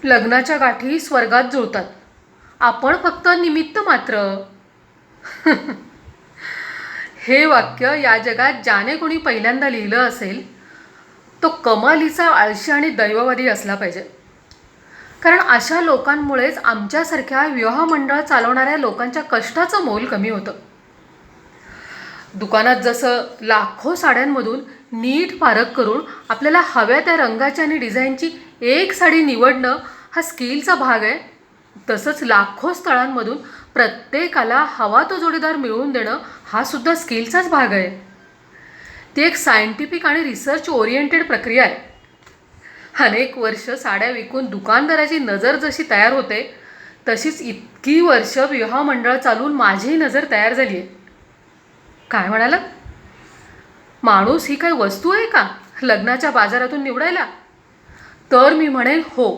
लग्नाच्या गाठी स्वर्गात जुळतात, आपण फक्त निमित्त मात्र. हे वाक्य या जगात ज्याने कोणी पहिल्यांदा लिहिलं असेल तो कमालीचा आळशी आणि दैववादी असला पाहिजे. कारण अशा लोकांमुळेच आमच्यासारख्या विवाह मंडळ चालवणाऱ्या लोकांच्या कष्टाचं मोल कमी होतं. दुकानात जसं लाखो साड्यांमधून नीट पारख करून आपल्याला हव्या त्या रंगाची आणि डिझाईनची एक साडी निवडणं हा स्किलचा भाग आहे, तसंच लाखो स्थळांमधून प्रत्येकाला हवा तो जोडीदार मिळवून देणं हा सुद्धा स्किलचाच भाग आहे. ती एक सायंटिफिक आणि रिसर्च ओरिएंटेड प्रक्रिया आहे. अनेक वर्ष साड्या विकून दुकानदाराची नजर जशी तयार होते, तशीच इतकी वर्ष विवाह मंडळ चालवून माझीही नजर तयार झाली आहे. काय म्हणाला? माणूस ही काही वस्तू आहे का लग्नाच्या बाजारातून निवडायला? तर मी म्हणेन हो.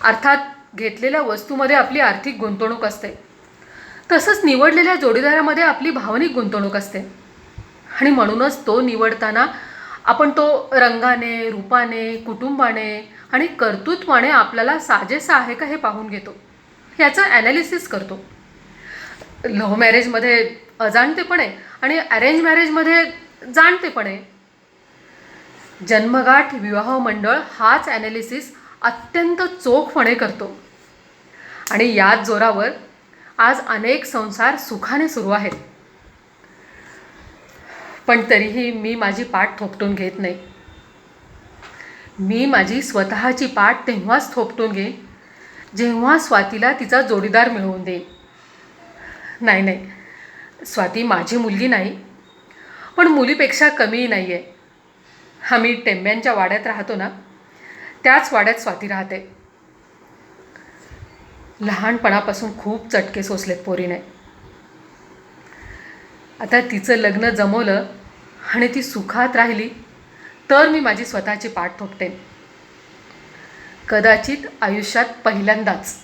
अर्थात घेतलेल्या वस्तूमध्ये आपली आर्थिक गुंतवणूक असते, तसंच निवडलेल्या जोडीदारामध्ये आपली भावनिक गुंतवणूक असते. आणि म्हणूनच तो निवडताना आपण तो रंगाने, रूपाने, कुटुंबाने आणि कर्तृत्वाने आपल्याला साजेसा आहे का हे पाहून घेतो, याचं ॲनालिसिस करतो. लव्ह मॅरेजमध्ये अजाणतेपणे आणि अरेंज मॅरेजमध्ये जाणतेपणे. जन्मगाठ विवाह मंडळ हाच ॲनालिसिस अत्यंत चोखपणे करतो. आणि याच जोरावर आज अनेक संसार सुखाने सुरू आहेत. पण तरीही मी माझी पाठ थोपटून घेत नाही. मी माझी स्वतःची पाठ तेव्हाच थोपटून घेईन जेव्हा स्वातीला तिचा जोडीदार मिळवून देईन. नाही, स्वाती माझी मुलगी नाही, पण मुलीपेक्षा कमीही नाही आहे. आम्ही टेंब्यांच्या वाड्यात राहतो ना, त्याच वाड्यात स्वाती राहते. लहानपणापासून खूप चटके सोसलेत पोरीने. आता तिचं लग्न जमवलं आणि ती सुखात राहिली तर मी माझी स्वतःची पाठ थोपटेन. कदाचित आयुष्यात पहिल्यांदाच.